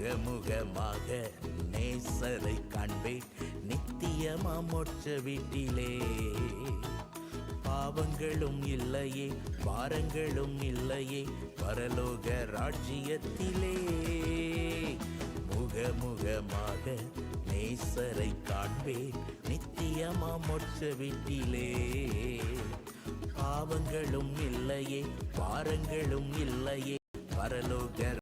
முகமுகமாக நேசரை காண்பேன் நித்தியமா மோட்ச வீட்டிலே. பாவங்களும் இல்லையே பாரங்களும் இல்லையே பரலோக ராஜ்யத்திலே. முகமுகமாக நேசரை காண்பேன் நித்தியமா மோட்ச வீட்டிலே. பாவங்களும் இல்லையே பாரங்களும் இல்லையே பரலோக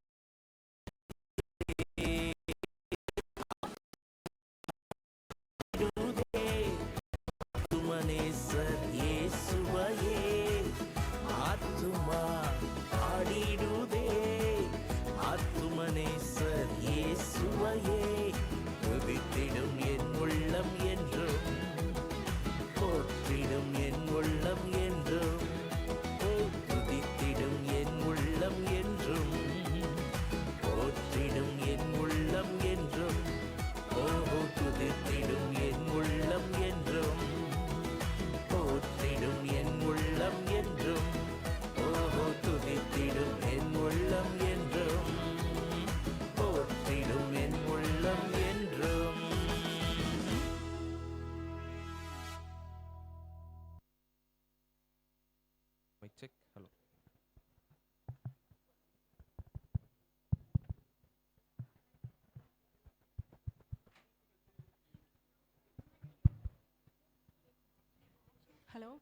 check. Hello. Hello.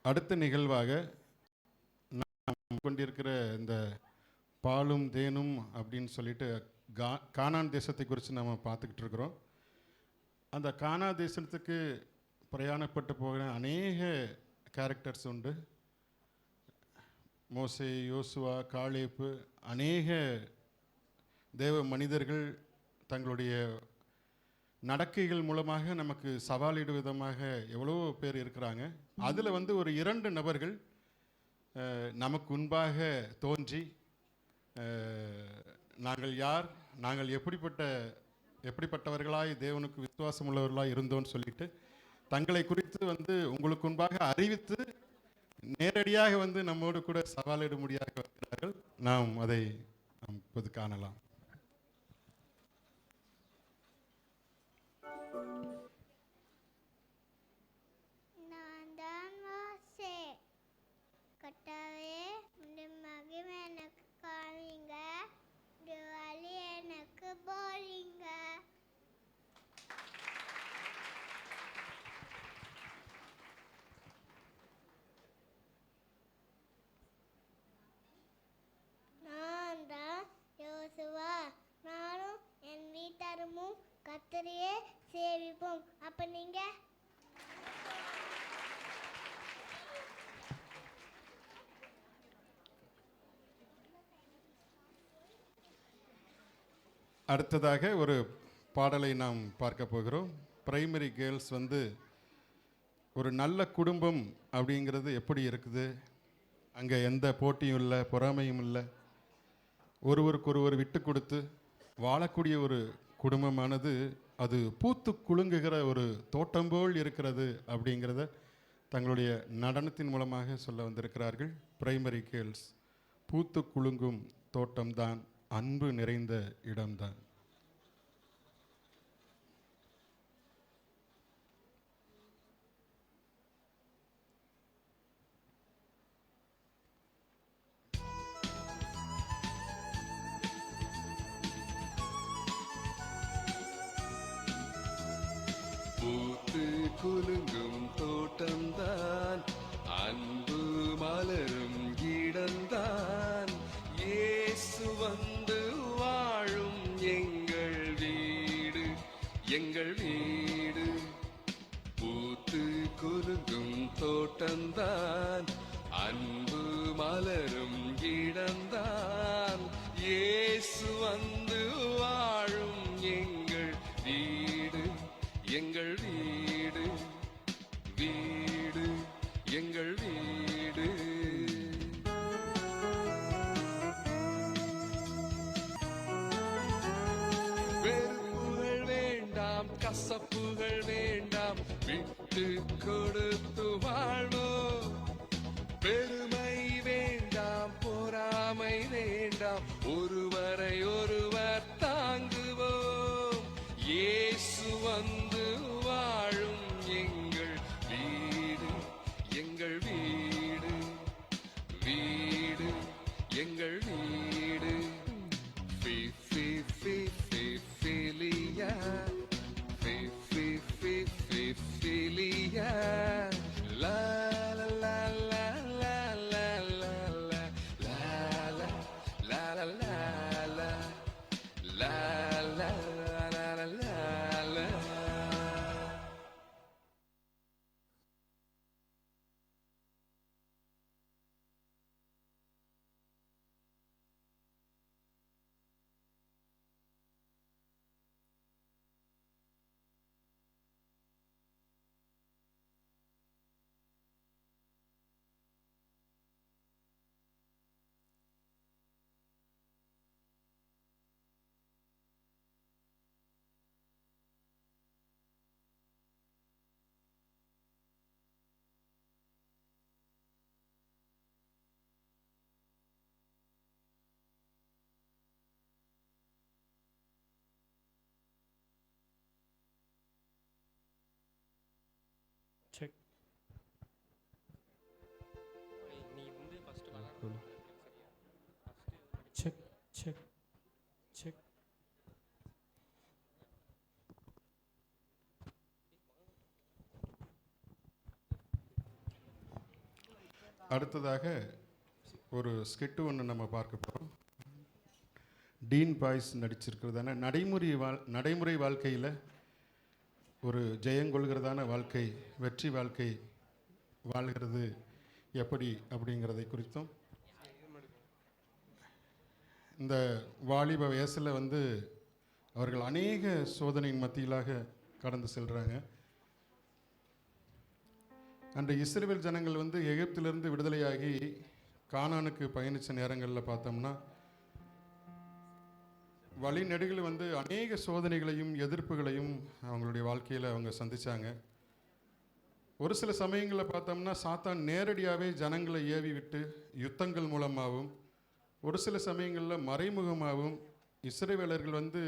அடுத்த நிகழ்வாக நாம் கொண்டிருக்கிற இந்த பாலும் தேனும் அப்படின்னு சொல்லிட்டு கானான் தேசத்தை குறித்து நம்ம பார்த்துக்கிட்டு இருக்கிறோம். அந்த கானா தேசத்துக்கு பிரயாணப்பட்டு போகிற அநேக கேரக்டர்ஸ் உண்டு. மோசே, யோசுவா, காலேப்பு, அநேக தேவ மனிதர்கள் தங்களுடைய நடக்கைகள் மூலமாக நமக்கு சவாலிடும் விதமாக எவ்வளோ பேர் இருக்கிறாங்க. அதில் ஒரு 2 நபர்கள் நமக்கு முன்பாக தோன்றி நாங்கள் யார், நாங்கள் எப்படிப்பட்டவர்களாய் தேவனுக்கு விசுவாசம் உள்ளவர்களாய் இருந்தோன்னு சொல்லிட்டு தங்களை குறித்து உங்களுக்கு முன்பாக அறிவித்து நேரடியாக நம்மோடு கூட சவாலிட முடியாத வருகிறார்கள். நாம் அதை இப்போது காணலாம். நானும் என் வீட்டாரும் கர்த்தரையே சேவிப்போம். அப்ப நீங்க? அடுத்ததாக ஒரு பாடலை நாம் பார்க்க போகிறோம். பிரைமரி கேர்ள்ஸ் ஒரு நல்ல குடும்பம் அப்படிங்கிறது எப்படி இருக்குது, அங்கே எந்த போட்டியும் இல்லை, பொறாமையும் இல்லை, ஒருவருக்கொருவர் விட்டு கொடுத்து வாழக்கூடிய ஒரு குடும்பமானது அது பூத்து குலுங்குகிற ஒரு தோட்டம் போல் இருக்கிறது அப்படிங்கிறத தங்களுடைய நடனத்தின் மூலமாக சொல்ல வந்திருக்கிறார்கள். Primary girls. பூத்து குலுங்கும் தோட்டம்தான், அன்பு நிறைந்த இடம்தான். பூத்து குலுங்கும் தோட்டம்தான், அன்பு மலரும் இடம்தான், இயேசு வாழும் எங்கள் வீடு, எங்கள் வீடு. பூத்து குலுங்கும் தோட்டம்தான், அன்பு மலரும் இடம்தான், இயேசு வாழும் எங்கள் வீடு, எங்கள் வீடு, வீடு. கசப்புகள் வேண்டாம், விட்டு கொடுத்து வாழ்வோம். பெருமை வேண்டாம், பொறாமை வேண்டாம், ஒருவரை ஒருவர் தாங்குவோம். இயேசு வந்து வாழும் எங்கள் வீடு, எங்கள் வீடு, வீடு எங்கள் வீடு. ஃபி ஃபி ஃபி ஃபி ஃபிலியா, ஃபி ஃபி ஃபி ஃபி ஃபிலியா. லா லா லா லா லா லா லா லா லா லா லா லா லா லா லா லா லா. செக். நீ வந்து ஃபர்ஸ்ட் விளையாடு. Check check check. அடுத்ததாக ஒரு ஸ்கிட்டு ஒன்று நம்ம பார்க்க போகிறோம். டீன் பாய்ஸ் நடிச்சிருக்கிறதான நடைமுறை வாழ்க்கையில் ஒரு ஜெயங்கொள்கிறதான வாழ்க்கை, வெற்றி வாழ்க்கை வாழ்கிறது எப்படி அப்படிங்கிறதை குறித்தும், இந்த வாலிப வயசில் வந்து அவர்கள் அநேக சோதனையின் மத்தியிலாக கடந்து செல்கிறாங்க. அன்று இஸ்ரவேல் ஜனங்கள் வந்து எகிப்திலிருந்து விடுதலையாகி கானானுக்கு பயணித்த நேரங்களில் பார்த்தோம்னா வழிநெடுகில் வந்து அநேக சோதனைகளையும் எதிர்ப்புகளையும் அவங்களுடைய வாழ்க்கையில் அவங்க சந்தித்தாங்க. ஒரு சில சமயங்களில் பார்த்தோம்னா சாத்தான் நேரடியாகவே ஜனங்களை ஏவி விட்டு யுத்தங்கள் மூலமாகவும், ஒரு சில சமயங்களில் மறைமுகமாகவும் இஸ்ரவேலர்கள் வந்து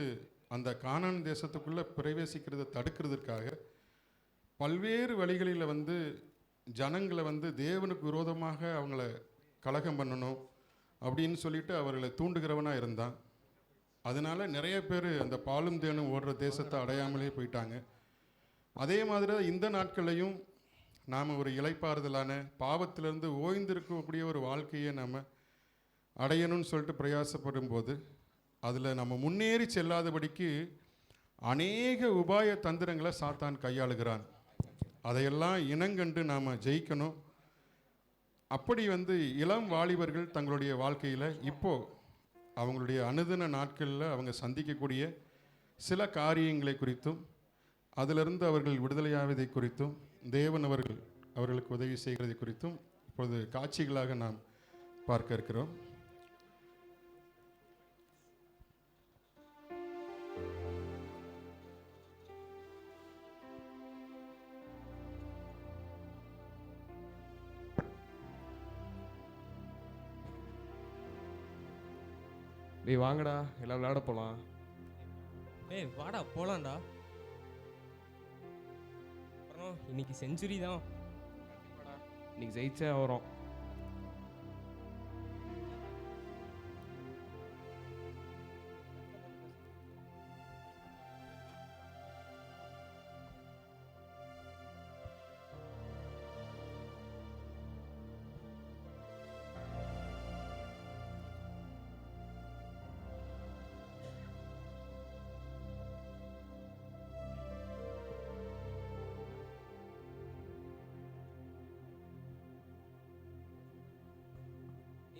அந்த கானான் தேசத்துக்குள்ளே பிரவேசிக்கிறதை தடுக்கிறதுக்காக பல்வேறு வழிகளில் வந்து ஜனங்களை வந்து தேவனுக்கு விரோதமாக அவங்கள கலகம் பண்ணணும் அப்படின்னு சொல்லிட்டு அவர்களை தூண்டுகிறவனாக இருந்தான். அதனால் நிறைய பேர் அந்த பாலும் தேனும் ஓடுற தேசத்தை அடையாமலே போயிட்டாங்க. அதே மாதிரி இந்த நாட்களையும் நாம் ஒரு இளைப்பாறுதலான பாவத்திலிருந்து ஓய்ந்திருக்கக்கூடிய ஒரு வாழ்க்கையை நாம் அடையணும்னு சொல்லிட்டு பிரயாசப்படும் போது அதில் நம்ம முன்னேறி செல்லாதபடிக்கு அநேக உபாய தந்திரங்களை சாத்தான் கையாளுகிறான். அதையெல்லாம் இனங்கண்டு நாம் ஜெயிக்கணும். அப்படி வந்து இளம் வாலிபர்கள் தங்களுடைய வாழ்க்கையில் இப்போது அவங்களுடைய அனுதின நாட்களில் அவங்க சந்திக்கக்கூடிய சில காரியங்களை குறித்தும், அதிலிருந்து அவர்கள் விடுதலையாவதை குறித்தும், தேவன் அவர்களுக்கு உதவி செய்கிறதை குறித்தும் இப்பொழுது காட்சிகளாக நாம் பார்க்க இருக்கிறோம். டேய் வாங்கடா, எல்லாம் விளையாட போகலாம். ஏய் வாடா போலாம்டா. அப்புறம் இன்னைக்கு செஞ்சுரி தான். இன்னைக்கு ஜெயிச்சே வரோம்.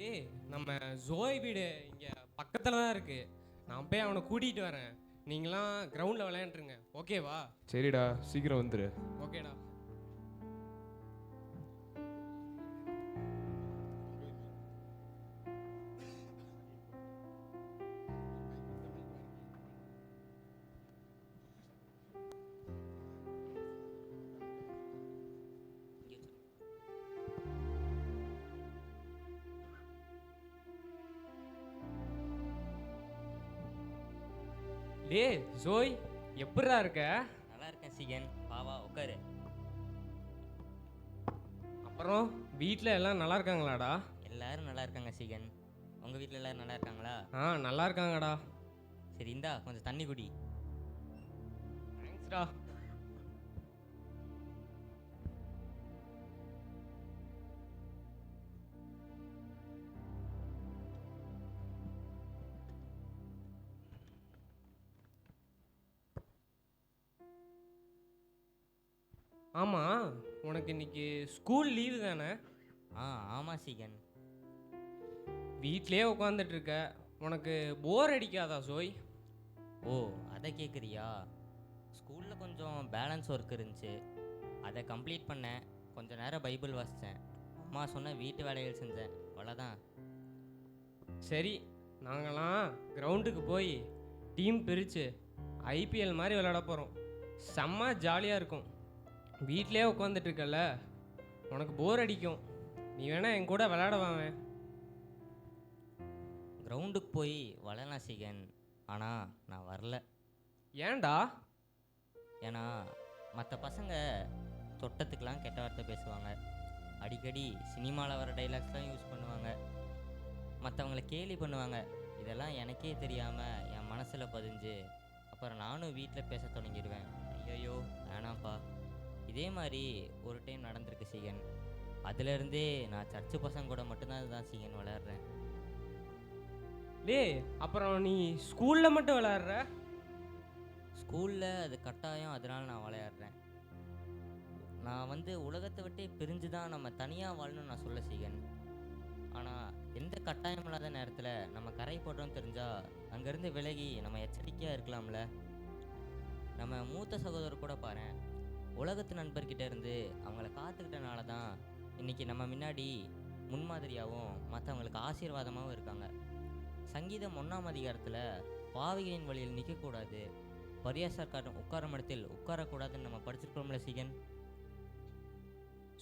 ஏய் நம்ம ஜோய் வீடு இங்கே பக்கத்தில் தான் இருக்குது. நான் போய் அவனை கூட்டிகிட்டு வரேன். நீங்களாம் கிரவுண்டில் விளையாண்டுருங்க, ஓகேவா? சரிடா, சீக்கிரம் வந்துரு. ஓகேடா. டேய் ஜோய், எப்படிடா இருக்க? நல்லா இருக்கேன் சீகன். வா வா உட்காரு. அப்புறம் வீட்டில் எல்லாம் நல்லா இருக்காங்களாடா? எல்லாரும் நல்லா இருக்காங்க சீகன். உங்கள் வீட்டில் எல்லாரும் நல்லா இருக்காங்களா? நல்லா இருக்காங்கடா. சரி இந்தா கொஞ்சம் தண்ணி குடி. தேங்க்ஸ்டா. ஆமாம், உனக்கு இன்னைக்கு ஸ்கூல் லீவு தானே? ஆமாம் சீகன். வீட்டிலே உட்காந்துட்டு இருக்க, உனக்கு போர் அடிக்காதா ஜோய்? ஓ அதை கேட்குறியா? ஸ்கூலில் கொஞ்சம் பேலன்ஸ் ஒர்க் இருந்துச்சு, அதை கம்ப்ளீட் பண்ணேன். கொஞ்சம் நேரம் பைபிள் வாசித்தேன். அம்மா சொன்ன வீட்டு வேலைகள் செஞ்சேன், அவ்வளோதான். சரி, நாங்களாம் கிரவுண்டுக்கு போய் டீம் பிரித்து ஐபிஎல் மாதிரி விளையாட போகிறோம். செம்ம ஜாலியாக இருக்கும். வீட்டிலே உட்காந்துட்டு இருக்கல, உனக்கு போர் அடிக்கும். நீ வேணா என் கூட விளையாட வாவேன். கிரவுண்டுக்கு போய் விளையாடலாம் சீகன், ஆனால் நான் வரல. ஏன்டா? ஏன்னா மற்ற பசங்க தொட்டத்துக்கெலாம் கெட்ட வார்த்தை பேசுவாங்க, அடிக்கடி சினிமாவில் வர டைலாக்ஸ்லாம் யூஸ் பண்ணுவாங்க, மற்றவங்கள கேலி பண்ணுவாங்க. இதெல்லாம் எனக்கே தெரியாமல் என் மனசில் பதிஞ்சு அப்புறம் நானும் வீட்டில் பேச தொடங்கிடுவேன். ஐயோ வேணாம்ப்பா. இதே மாதிரி ஒரு டைம் நடந்திருக்கு சீகன். அதுலேருந்தே நான் சர்ச்சு பசங்க கூட மட்டும்தான் இதுதான் சீகன் விளையாடுறேன். டேய், அப்புறம் நீ ஸ்கூலில் மட்டும் விளையாடுற? ஸ்கூலில் அது கட்டாயம், அதனால் நான் விளையாடுறேன். நான் உலகத்தை விட்டே பிரிஞ்சு தான் நம்ம தனியாக வாழணும்னு நான் சொல்ல சீகன். ஆனால் எந்த கட்டாயம் இல்லாத நேரத்தில் நம்ம கரை போடுறோம்னு தெரிஞ்சால் அங்கேருந்து விலகி நம்ம எச்சரிக்கையாக இருக்கலாம்ல. நம்ம மூத்த சகோதரர் கூட பாரு, உலகத்து நண்பர்கிட்ட இருந்து அவங்கள காத்துக்கிட்டனால தான் இன்றைக்கி நம்ம முன்னாடி முன்மாதிரியாகவும் மற்றவங்களுக்கு ஆசீர்வாதமாகவும் இருக்காங்க. சங்கீதம் 1ஆம் அதிகாரத்தில் பாவிகளின் வழியில் நிற்கக்கூடாது, பரியாசக்காரன் உட்காரும் இடத்தில் உட்காரக்கூடாதுன்னு நம்ம படிச்சிருக்கோம்ல சீகன்.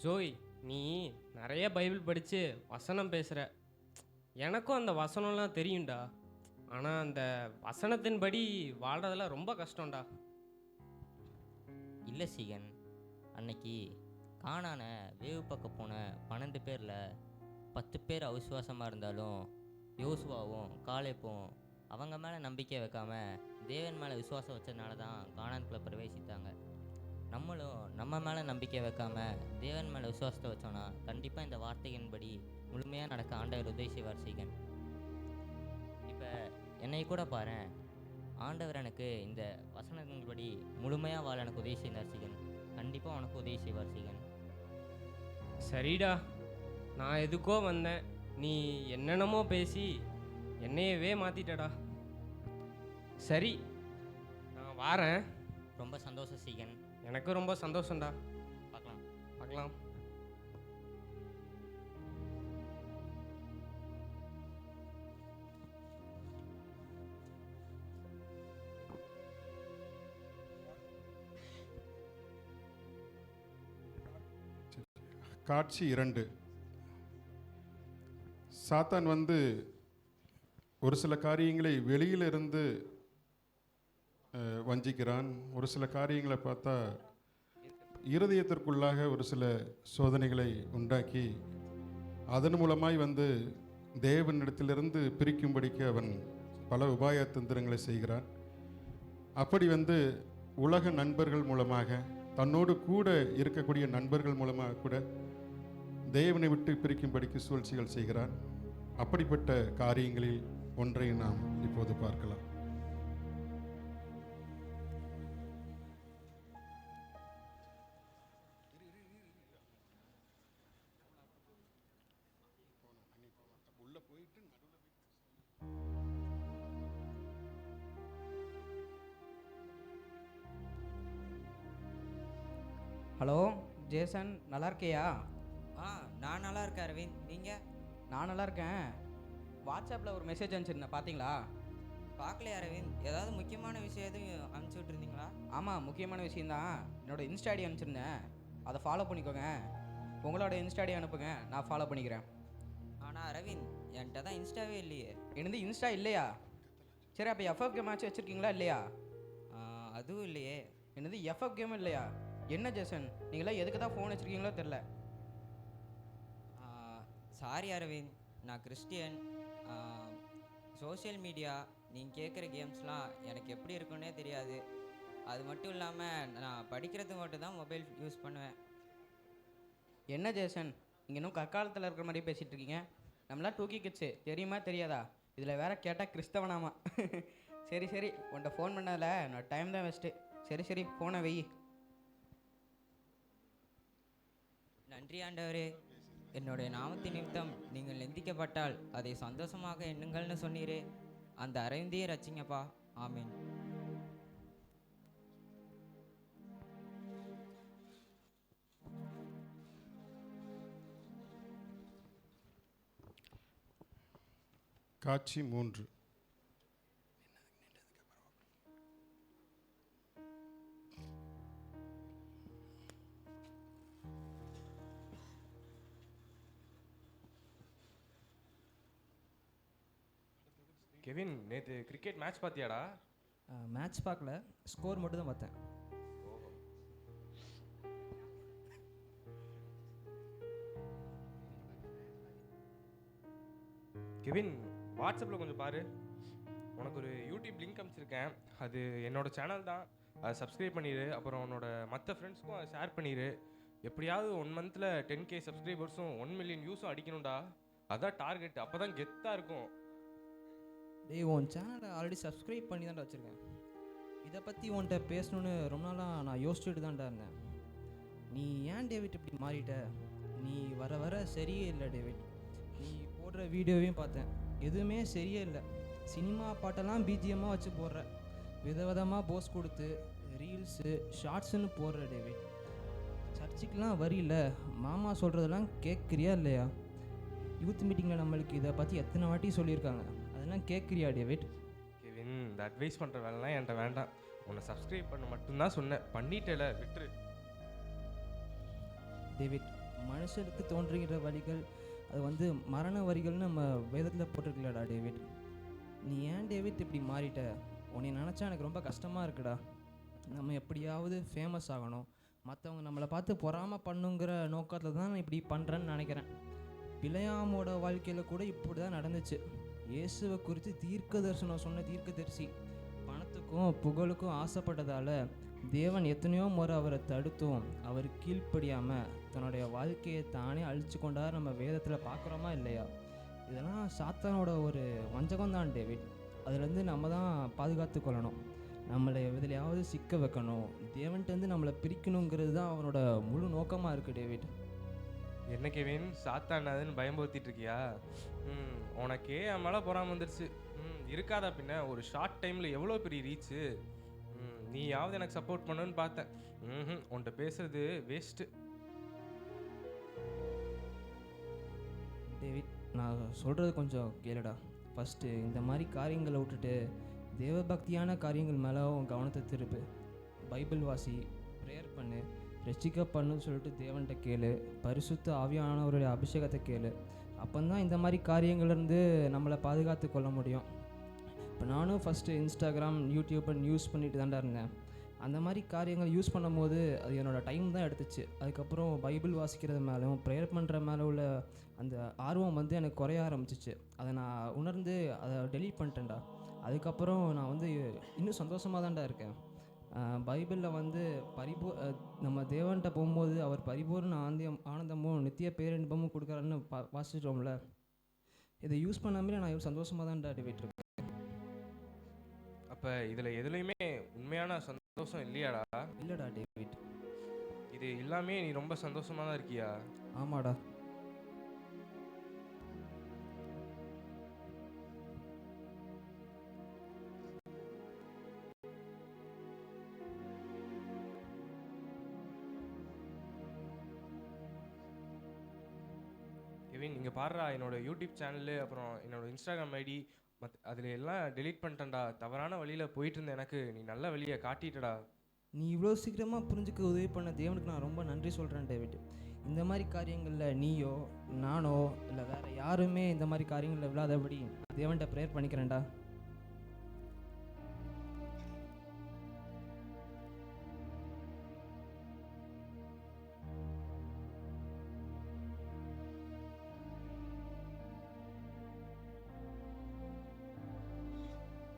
ஜோய், நீ நிறைய பைபிள் படித்து வசனம் பேசுகிற. எனக்கும் அந்த வசனம்லாம் தெரியும்டா. ஆனால் அந்த வசனத்தின்படி வாழ்கிறதெல்லாம் ரொம்ப கஷ்டம்டா. இல்லை சீகன், அன்னைக்கு காணான வேவு பக்கம் போன 12 பேரில் 10 பேர் அவிசுவாசமாக இருந்தாலும் யோசுவாவும் காலேப்பும் அவங்க மேலே நம்பிக்கை வைக்காம தேவன் மேலே விசுவாசம் வச்சதுனால தான் கானானுக்குள்ளே பிரவேசித்தாங்க. நம்மளும் நம்ம மேலே நம்பிக்கை வைக்காம தேவன் மேலே விசுவாசத்தை வச்சோன்னா கண்டிப்பாக இந்த வார்த்தையின்படி முழுமையாக நடக்க ஆண்டவர் உதவி செய்வார் சீகன். இப்போ என்னை கூட பாரு, ஆண்டவர் எனக்கு இந்த வசனங்களின்படி முழுமையாக வாழ எனக்கு உதவி செய்தார் சீகன். கண்டிப்பாக உனக்கு உதவி செய்வார் சீகன். சரிடா, நான் எதுக்கோ வந்தேன், நீ என்னென்னமோ பேசி என்னையவே மாற்றிட்டடா. சரி, நான் வாரேன். ரொம்ப சந்தோஷம் சீகன். எனக்கு ரொம்ப சந்தோஷம்டா. பார்க்கலாம் பார்க்கலாம். காட்சி 2. சாத்தான் ஒரு சில காரியங்களை வெளியிலிருந்து வஞ்சிக்கிறான். ஒரு சில காரியங்களை பார்த்தா இருதயத்திற்குள்ளாக ஒரு சில சோதனைகளை உண்டாக்கி அதன் மூலமாய் தேவனிடத்திலிருந்து பிரிக்கும்படிக்கு அவன் பல உபாய தந்திரங்களை செய்கிறான். அப்படி உலக நண்பர்கள் மூலமாக, தன்னோடு கூட இருக்கக்கூடிய நண்பர்கள் மூலமாக கூட தேவனை விட்டு பிரிக்கும்படிக்கு சூழ்ச்சிகள் செய்கிறான். அப்படிப்பட்ட காரியங்களில் ஒன்றை நாம் இப்போது பார்க்கலாம். ஹலோ ஜேசன், நல்லா இருக்கியா? நான் நல்லா இருக்கேன் அரவிந்த், நீங்கள்? நான் நல்லா இருக்கேன். வாட்ஸ்அப்பில் ஒரு மெசேஜ் அனுப்பிச்சிருந்தேன், பார்த்தீங்களா? பார்க்கலையா அரவிந்த்? ஏதாவது முக்கியமான விஷயம் எதுவும் அனுப்பிச்சி விட்டுருந்தீங்களா? ஆமாம், முக்கியமான விஷயந்தான். என்னோடய இன்ஸ்டா ஐடி அனுப்பிச்சிருந்தேன், அதை ஃபாலோ பண்ணிக்கோங்க. உங்களோட இன்ஸ்டா ஐடி அனுப்புங்க, நான் ஃபாலோ பண்ணிக்கிறேன். ஆனால் அரவிந்த், என்கிட்ட தான் இன்ஸ்டாவே இல்லையே. என்னது இன்ஸ்டா இல்லையா? சரி அப்போ எஃப்எஃப் கேம் மேட்ச் வச்சுருக்கீங்களா இல்லையா? அதுவும் இல்லையே. என்னது எஃப்எஃப் கேம் இல்லையா? என்ன ஜேசன், நீங்களாம் எதுக்கு தான் ஃபோன் வச்சுருக்கீங்களோ தெரில. சாரி அரவிந்த், நான் கிறிஸ்டியன். சோஷியல் மீடியா நீங்கள் கேட்குற கேம்ஸ்லாம் எனக்கு எப்படி இருக்குன்னே தெரியாது. அது மட்டும் இல்லாமல் நான் படிக்கிறது மட்டும் தான் மொபைல் யூஸ் பண்ணுவேன். என்ன ஜேசன், நீங்கள் இன்னும் கற்காலத்தில் இருக்கிற மாதிரி பேசிகிட்டு இருக்கீங்க. நம்மளாம் டூக்கி கிட்ஸு, தெரியுமா தெரியாதா? இதில் வேற கேட்டால் கிறிஸ்தவனாமா. சரி சரி, உன்ட்ட ஃபோன் பண்ணதில் நான் டைம் தான் வேஸ்ட்டு. சரி ஃபோனை வெயி. நன்றி ஆண்டவரே, என்னுடைய நாமத்தின் நிமித்தம் நீங்கள் நிந்திக்கப்பட்டால் அதை சந்தோஷமாக எண்ணுங்கள்னு சொன்னீரே. அந்த அரவிந்தையே ரச்சிங்கப்பா. ஆமீன். காட்சி 3. கெவின், நேற்று கிரிக்கெட் மேட்ச் பார்த்தியாடா? மேட்ச் பார்க்கல, ஸ்கோர் மட்டும் தான் பார்த்தேன். கெவின், வாட்ஸ்அப்பில் கொஞ்சம் பாரு. உனக்கு ஒரு யூடியூப் லிங்க் அனுப்பிச்சிருக்கேன். அது என்னோட சேனல் தான், அதை சப்ஸ்கிரைப் பண்ணிடு. அப்புறம் உன்னோட மற்ற ஃப்ரெண்ட்ஸ்க்கும் அதை ஷேர் பண்ணிடு. எப்படியாவது 1 மந்தில் 10K சப்ஸ்கிரைபர்ஸும் 1 மில்லியன் வியூஸும் அடிக்கணும்டா. அதான் டார்கெட். அப்போ தான் கெத்தாக இருக்கும். டேய், உன் சேனலை ஆல்ரெடி சப்ஸ்கிரைப் பண்ணி தான்டா வச்சுருக்கேன். இதை பற்றி உன்கிட்ட பேசணுன்னு ரொம்ப நாளாக நான் யோசிச்சுட்டு தான்டா இருந்தேன். நீ ஏன் டேவிட் இப்படி மாறிட்ட? நீ வர வர சரியே இல்லை டேவிட். நீ போடுற வீடியோவையும் பார்த்தேன், எதுவுமே சரியே இல்லை. சினிமா பாட்டெல்லாம் பிஜிஎம்மாக வச்சு போடுற, விதவிதமாக போஸ் கொடுத்து ரீல்ஸு ஷார்ட்ஸுன்னு போடுற டேவிட். சர்ச்சுக்கெலாம் வரியில்ல, மாமா சொல்கிறதெல்லாம் கேட்குறியா இல்லையா? யூத் மீட்டிங்கில் நம்மளுக்கு இதை பற்றி எத்தனை வாட்டி சொல்லியிருக்காங்க, அதெல்லாம் கேட்குறியா டேவிட்? கெவின், இந்த அட்வைஸ் பண்ணுற வேலைலாம் என்கிட்ட வேண்டாம். உன்னை சப்ஸ்கிரைப் பண்ண மட்டும்தான் சொன்னேன், பண்ணிட்டேல, விட்டுரு. டேவிட், மனுஷனுக்கு தோன்றுகிற வழிகள் அது மரண வரிகள்னு நம்ம வேதத்தில் போட்டிருக்கலடா டேவிட். நீ ஏன் டேவிட் இப்படி மாறிட்ட? உன்னை நினச்சா எனக்கு ரொம்ப கஷ்டமாக இருக்குடா. நம்ம எப்படியாவது ஃபேமஸ் ஆகணும், மற்றவங்க நம்மளை பார்த்து பொறாமல் பண்ணுங்கிற நோக்கத்தில் தான் நான் இப்படி பண்ணுறேன்னு நினைக்கிறேன். பிழையாமோட வாழ்க்கையில் கூட இப்படி தான் நடந்துச்சு. இயேசுவை குறித்து தீர்க்க தரிசனம் சொன்ன தீர்க்கதரிசி பணத்துக்கும் புகழுக்கும் ஆசைப்பட்டதால் தேவன் எத்தனையோ முறை அவரை தடுத்தும் அவர் கீழ்ப்படியாமல் தன்னுடைய வாழ்க்கையை தானே அழிச்சு கொண்டார். நம்ம வேதத்தில் பார்க்குறோமா இல்லையா? இதெல்லாம் சாத்தானோட ஒரு வஞ்சகம் தான் டேவிட். அதுலேருந்து நம்ம தான் பாதுகாத்து கொள்ளணும். நம்மளை எதிலையாவது சிக்க வைக்கணும், தேவன்கிட்டருந்து நம்மளை பிரிக்கணுங்கிறது தான் அவனோட முழு நோக்கமாக இருக்குது டேவிட். என்ன கெவின், சாத்தானாதுன்னு பயம்படுத்திட்டு இருக்கியா? உனக்கே என் மேலே பொறாம வந்துருச்சு. இருக்காதா பின்ன? ஒரு ஷார்ட் டைமில் எவ்வளோ பெரிய ரீச்சு. நீயாவது எனக்கு சப்போர்ட் பண்ணுன்னு பார்த்தேன். உன்கிட்ட பேசுறது வேஸ்ட்டு. டேவிட், நான் சொல்கிறது கொஞ்சம் கேளுடா. ஃபஸ்ட்டு இந்த மாதிரி காரியங்களை விட்டுட்டு தேவபக்தியான காரியங்கள் மேலே உன் கவனத்தை திருப்பு. பைபிள் வாசி, ப்ரேயர் பண்ணு, ரசிக்கப்படுன்னு சொல்லிட்டு தேவன்கிட்ட கேளு, பரிசுத்த ஆவியானவருடைய அபிஷேகத்தை கேளு. அப்போந்தான் இந்த மாதிரி காரியங்கள்லேருந்து நம்மளை பாதுகாத்து கொள்ள முடியும். இப்போ நானும் ஃபஸ்ட்டு இன்ஸ்டாகிராம், யூடியூப்னு யூஸ் பண்ணிட்டு தான்டா இருந்தேன். அந்த மாதிரி காரியங்கள் யூஸ் பண்ணும்போது அது என்னோடய டைம் தான் எடுத்துச்சு. அதுக்கப்புறம் பைபிள் வாசிக்கிறது மேலும் ப்ரேயர் பண்ணுற மேலே உள்ள அந்த ஆர்வம் எனக்கு குறைய ஆரம்பிச்சிச்சு. அதை நான் உணர்ந்து அதை டெலீட் பண்ணிட்டேன்டா. அதுக்கப்புறம் நான் இன்னும் சந்தோஷமாக தான்டா இருக்கேன். பைபிளில் நம்ம தேவன்கிட்ட போகும்போது அவர் பரிபூர்ண ஆனந்தமும் நித்திய பேரின்பமும் கொடுக்குறாருன்னு வாசிச்சிட்டோம்ல. இதை யூஸ் பண்ணாமலே நான் சந்தோஷமாக தான்டா டேவிட் இருக்கேன். அப்போ இதில் எதுலேயுமே உண்மையான சந்தோஷம் இல்லையாடா? இல்லைடா டேவிட். இது எல்லாமே நீ ரொம்ப சந்தோஷமாக தான் இருக்கியா? ஆமாடா. கெவின், நீங்கள் பாடுறா, என்னோடய யூடியூப் சேனலு அப்புறம் என்னோடய இன்ஸ்டாகிராம் ஐடி அதில் எல்லாம் டெலீட் பண்ணிட்டேன்டா. தவறான வழியில் போயிட்டு இருந்த எனக்கு நீ நல்ல வழியை காட்டிட்டடா. நீ இவ்வளோ சீக்கிரமாக புரிஞ்சுக்க உதவி பண்ண தேவனுக்கு நான் ரொம்ப நன்றி சொல்கிறேன் டேவிட். இந்த மாதிரி காரியங்களில் நீயோ நானோ இல்லை வேறு யாருமே இந்த மாதிரி காரியங்களில் விழாதபடி தேவன்கிட்ட ப்ரேயர் பண்ணிக்கிறேன்டா.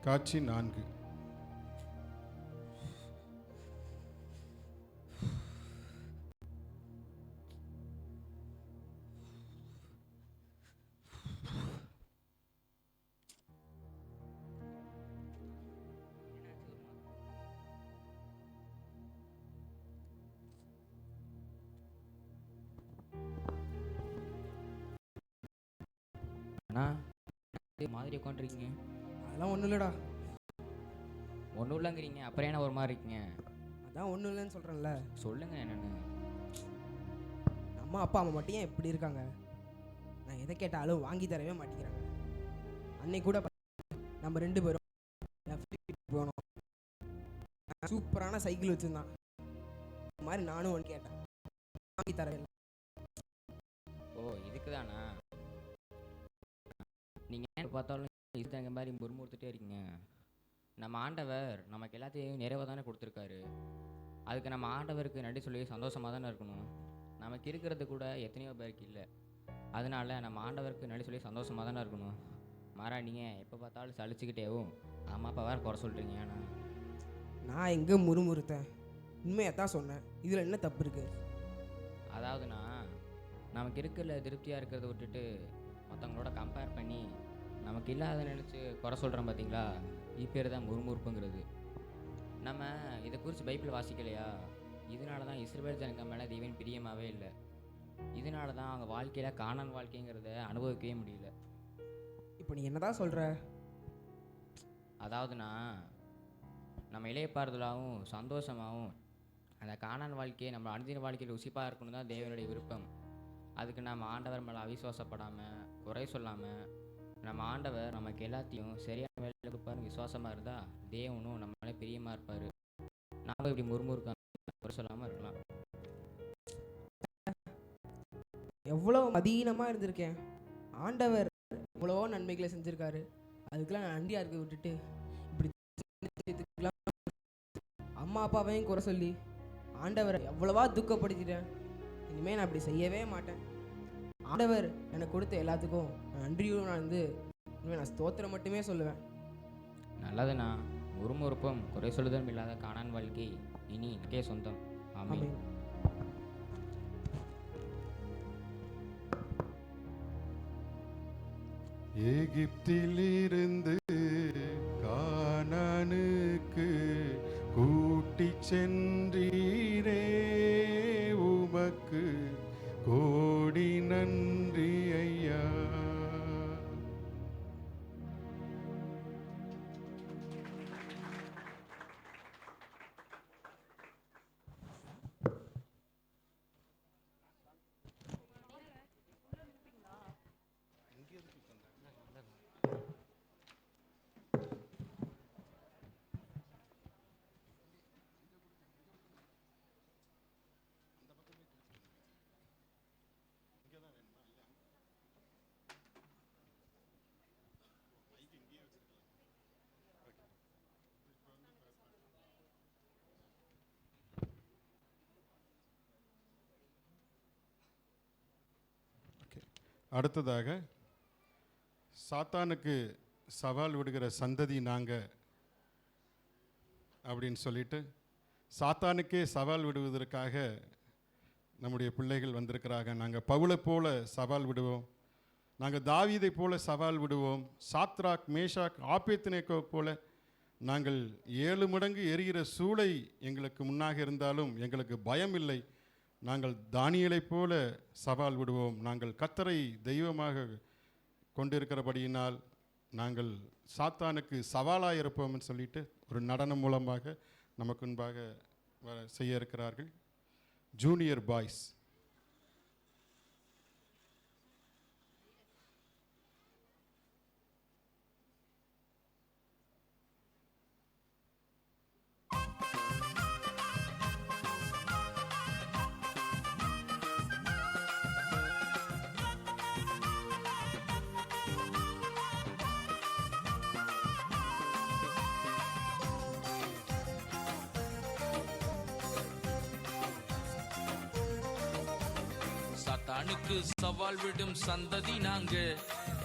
காட்சி 4. அண்ணா மாதிரி உட்காந்துருக்கீங்க. அதெல்லாம் ஒன்றும் இல்லைடா. ஒன்றும் இல்லைங்கிறீங்க, அப்புறம் என்ன ஒரு மாதிரி இருக்கீங்க? அதான் ஒன்றும் இல்லைன்னு சொல்கிறேன்ல. சொல்லுங்க என்னன்னு. அம்மா அப்பா அம்மா மட்டும் ஏன் இப்படி இருக்காங்க? நான் எதை கேட்டாலும் வாங்கி தரவே மாட்டேங்கிறாங்க. அன்னைக்கு கூட நம்ம 2 பேரும் போனோம். சூப்பரான சைக்கிள் வச்சுருந்தான். இந்த மாதிரி நானும் ஒன்று கேட்டேன், வாங்கி தரவே இல்லை. ஓ இதுக்கு தானா? நீங்கள் பார்த்தாலும் இது தங்க மாதிரி முறுமுறுத்துட்டே இருக்கீங்க. நம்ம ஆண்டவர் நமக்கு எல்லாத்தையும் நிறைவாக தானே கொடுத்துருக்காரு. அதுக்கு நம்ம ஆண்டவருக்கு நன்றி சொல்லி சந்தோஷமாக தானே இருக்கணும். நமக்கு இருக்கிறது கூட எத்தனையோ பேருக்கு இல்லை. அதனால நம்ம ஆண்டவருக்கு நன்றி சொல்லி சந்தோஷமாக தானே இருக்கணும். மாறா நீங்கள் எப்போ பார்த்தாலும் சலிச்சுக்கிட்டேவும் அம்மா அப்பா வேறு குறை சொல்கிறீங்க. ஆனால் நான் எங்கே முறுமுறுத்தேன்? உண்மையாக தான் சொன்னேன். இதில் என்ன தப்பு இருக்குது? அதாவதுண்ணா, நமக்கு இருக்கிற திருப்தியாக இருக்கிறத விட்டுட்டு மற்றவங்களோட கம்பேர் பண்ணி நமக்கு இல்லாத நினச்சி குறை சொல்கிறோம் பார்த்தீங்களா? பேர் தான் முறுமுறுப்புங்கிறது. நம்ம இதை குறித்து பைபிள் வாசிக்கலையா? இதனால தான் இஸ்ரவேல் ஜனங்க மேலே தேவன் பிரியமாகவே இல்லை. இதனால தான் அவங்க வாழ்க்கையில் கானான் வாழ்க்கைங்கிறத அனுபவிக்கவே முடியல. இப்போ நீ என்ன தான் சொல்கிற? அதாவதுண்ணா, நம்ம இளையப்பாறுதலாகவும் சந்தோஷமாகவும் அந்த கானான் வாழ்க்கையை நம்ம அனுதின வாழ்க்கையில் ருசிப்பாக இருக்கணும் தான் தேவனுடைய விருப்பம். அதுக்கு நம்ம ஆண்டவர் மேலே அவிசுவாசப்படாமல் குறை சொல்லாமல் நம்ம ஆண்டவர் நமக்கு எல்லாத்தையும் சரியான வேலை கொடுப்பாரு விசுவாசமாக இருந்தால் தேவனும் நம்ம மேலே பிரியமாக இருப்பார். நாம் இப்படி முறுமுறுக்க குறை சொல்லாமல் இருக்கலாம். எவ்வளோ அதீனமாக இருந்திருக்கேன். ஆண்டவர் எவ்வளோ நன்மைகளை செஞ்சுருக்காரு. அதுக்கெல்லாம் நான் நன்றியாக இருக்க விட்டுட்டு இப்படி அம்மா அப்பாவையும் குறை சொல்லி ஆண்டவரை எவ்வளவா துக்கப்படுத்திட்டேன். இனிமேல் நான் அப்படி செய்யவே மாட்டேன். ஆண்டவர் எனக்கு கொடுத்த எல்லாத்துக்கும் நான் நன்றியும் நான் இனிமேல் நான் ஸ்தோத்திரம் மட்டுமே சொல்லுவேன். நல்லதுண்ணா. முறுமுறுப்பும் குறை சொல்லுதலும் இல்லாத கானான் வாழ்க்கை இனி எனக்கே சொந்தம். ஆமென். எகிப்திலிருந்து கானானுக்கு கூட்டிச் சென்றீரே, உமக்கு கோடி நன்றி ஐயா. அடுத்ததாக, சாத்தானுக்கு சவால் விடுகிற சந்ததி நாங்கள் அப்படின்னு சொல்லிட்டு சாத்தானுக்கே சவால் விடுவதற்காக நம்முடைய பிள்ளைகள் வந்திருக்கிறாங்க. நாங்கள் பவுலை போல சவால் விடுவோம், நாங்கள் தாவீதை போல சவால் விடுவோம், சாத்ராக் மேஷாக் ஆபேத்நேகோ போல நாங்கள் 7 மடங்கு எரிகிற சூளை எங்களுக்கு முன்னாக இருந்தாலும் எங்களுக்கு பயம் இல்லை, நாங்கள் தானியேலை போல சவால் விடுவோம், நாங்கள் கர்த்தரை தெய்வமாக கொண்டிருக்கிறபடியினால் நாங்கள் சாத்தானுக்கு சவாலாக இருப்போம்னு சொல்லிட்டு ஒரு நடனம் மூலமாக நமக்கு முன்பாக செய்ய இருக்கிறார்கள் ஜூனியர் பாய்ஸ். சாத்தானுக்கு சவால் விடும் சந்ததி நாங்க,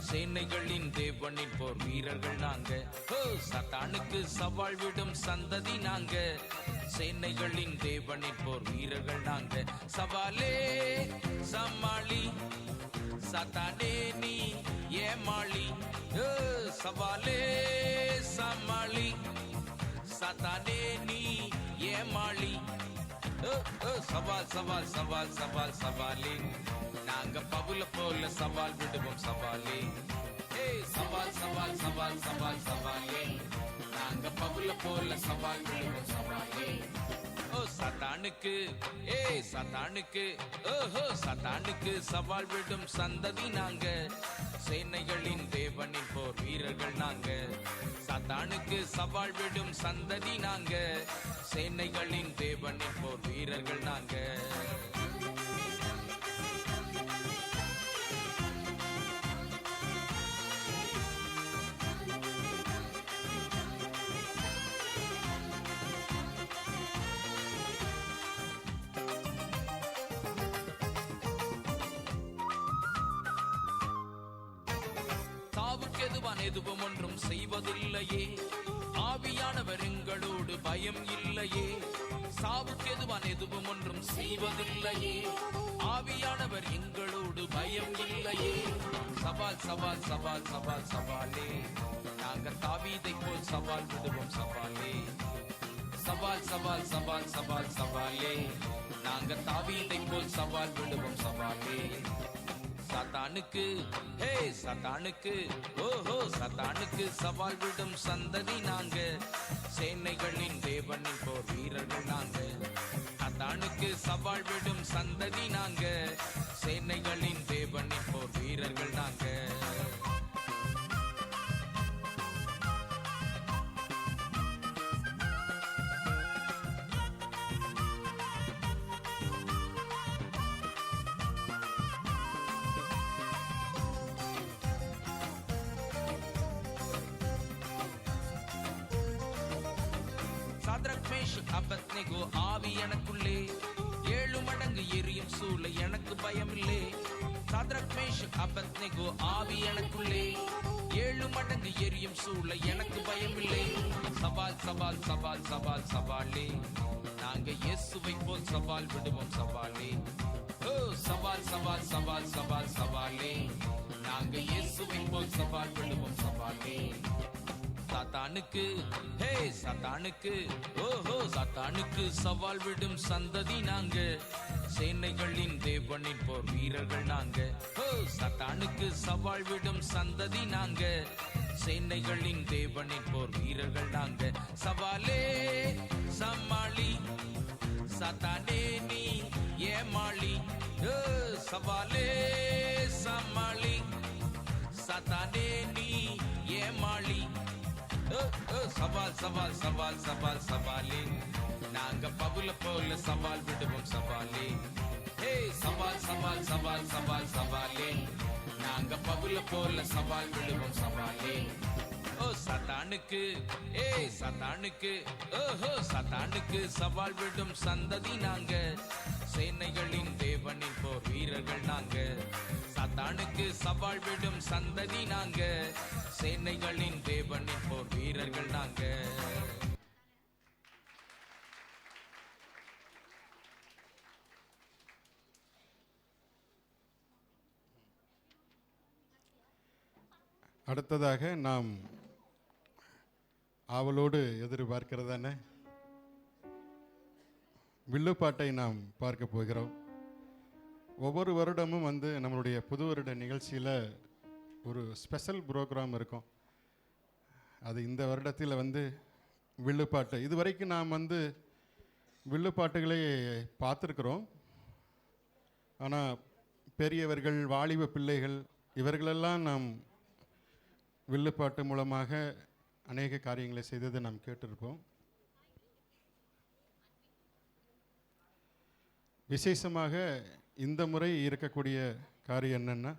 சேனைகளின் தேவனின் போர் வீரர்கள் நாங்க. ஓ சத்தானுக்கு சவால் விடும் சந்ததி நாங்க. சேனைகளின் தேவனின் போர் வீரர்கள் நாங்க. சவாலே சமாளி சத்தானே நீ ஏமாளி. ஓ சவாலே சமாளி சத்தானே நீ ஏமாளி. சவால் சவால் சவால் சவால் சவாலே நாங்க பவுல போல சவால் விடுவோம் சவாலே. சவால் சவால் சவால் சவால் சவாலே நாங்க பவுல போல சவால் விடுவோம் சவாலே. ஓ சத்தானுக்கு சத்தானுக்கு ஓஹோ சத்தானுக்கு சவால் விடும் சந்ததி நாங்க. சேனைகளின் தேவனின் போர் வீரர்கள் நாங்க. சத்தானுக்கு சவால் விடும் சந்ததி நாங்க. சேனைகளின் தேவனின் போர் வீரர்கள் நாங்க. சாவுக்கெதுவான் எதுவும் ஒன்றும் செய்வதில்லையே. ஆவியானவர் எங்களோடு பயம் இல்லையே. சாவுக்கெதுவான் எதுவும் ஒன்றும் செய்வதில்லையே. ஆவியானவர் எங்களோடு பயம் இல்லையே. சவால் சவால் சவால் சவால் சவாலே நாங்க தாவீதை போல் சவால் விடுவோம் சவாலே. சவால் சவால் சவால் சவால் சவாலே நாங்க தாவீதை போல் சவால் விடுவோம் சவாலே. சத்தானுக்கு சத்தானுக்கு ஓஹோ சத்தானுக்கு சவால் விடும் சந்ததி நாங்க. சேனைகளின் தேவனின் போர் வீரர்கள் நாங்க. சத்தானுக்கு சவால் விடும் சந்ததி நாங்க. சேனைகளின் தேவனின் போர் வீரர்கள் நாங்க. சாத்ரக் மேஷக் அபத்நேகோ ஆவி எனக்குள்ளே. 7 மடங்கு எரியும் சூளை எனக்கு பயமில்லை. சாத்ரக் மேஷக் அபத்நேகோ ஆவி எனக்குள்ளே. 7 மடங்கு எரியும் சூளை எனக்கு பயமில்லை. சவால் சவால் சவால் சவால் சவாலே நாங்க இயேசுவை போல் சவால் விடுவோம் சவாலே. ஓ சவால் சவால் சவால் சவால் சவாலே நாங்க இயேசுவை போல் சவால் விடுவோம் சவாலே. சத்தானுக்கு சத்தானுக்கு ஓஹோ சத்தானுக்கு சவால் விடும் சந்ததி நாங்க. சேனைகளின் தேவனின் போர் வீரர்கள் நாங்க. ஓ சத்தானுக்கு சவால் விடும் சந்ததி நாங்க. சேனைகளின் தேவனின் போர் வீரர்கள் நாங்க. சவாலே சமாளி சத்தானே நீ ஏமாளி. சவாலே சமாளி சத்தானே நீ ஏமாளி. சவால் சவால் சவால் சவால் சவாலே நாங்க பவுல போல சவால் விடுவோம் சவாலே. சவால் சவால் சவால் சவால் சவாலே நாங்க பவுல போல சவால் விடுவோம் சவாலே. ஓ சத்தானுக்கு சத்தானுக்கு ஓஹோ சத்தானுக்கு சவால் விடும் சந்ததி நாங்க. சேனைகளின் தேவனின் போர் வீரர்கள் நாங்க. சத்தானுக்கு சவால் விடும் சந்ததி நாங்க. சேனைகளின் தேவனின் போர் வீரர்கள் நாங்க. அடுத்ததாக நாம் ஆவலோடு எதிர்பார்க்கிறதான வில்லுப்பாட்டை நாம் பார்க்க போகிறோம். ஒவ்வொரு வருடமும் நம்மளுடைய புது வருட நிகழ்ச்சியில் ஒரு ஸ்பெஷல் ப்ரோக்ராம் இருக்கும். அது இந்த வருடத்தில் வில்லுப்பாட்டு. இதுவரைக்கும் நாம் வில்லுப்பாட்டுகளை பார்த்துருக்குறோம். ஆனால் பெரியவர்கள், வாலிப பிள்ளைகள் இவர்களெல்லாம் நாம் வில்லுப்பாட்டு மூலமாக அநேக காரியங்களை செய்ததை நாம் கேட்டிருப்போம். விசேஷமாக இந்த முறை இருக்கக்கூடிய காரியம் என்னென்னா,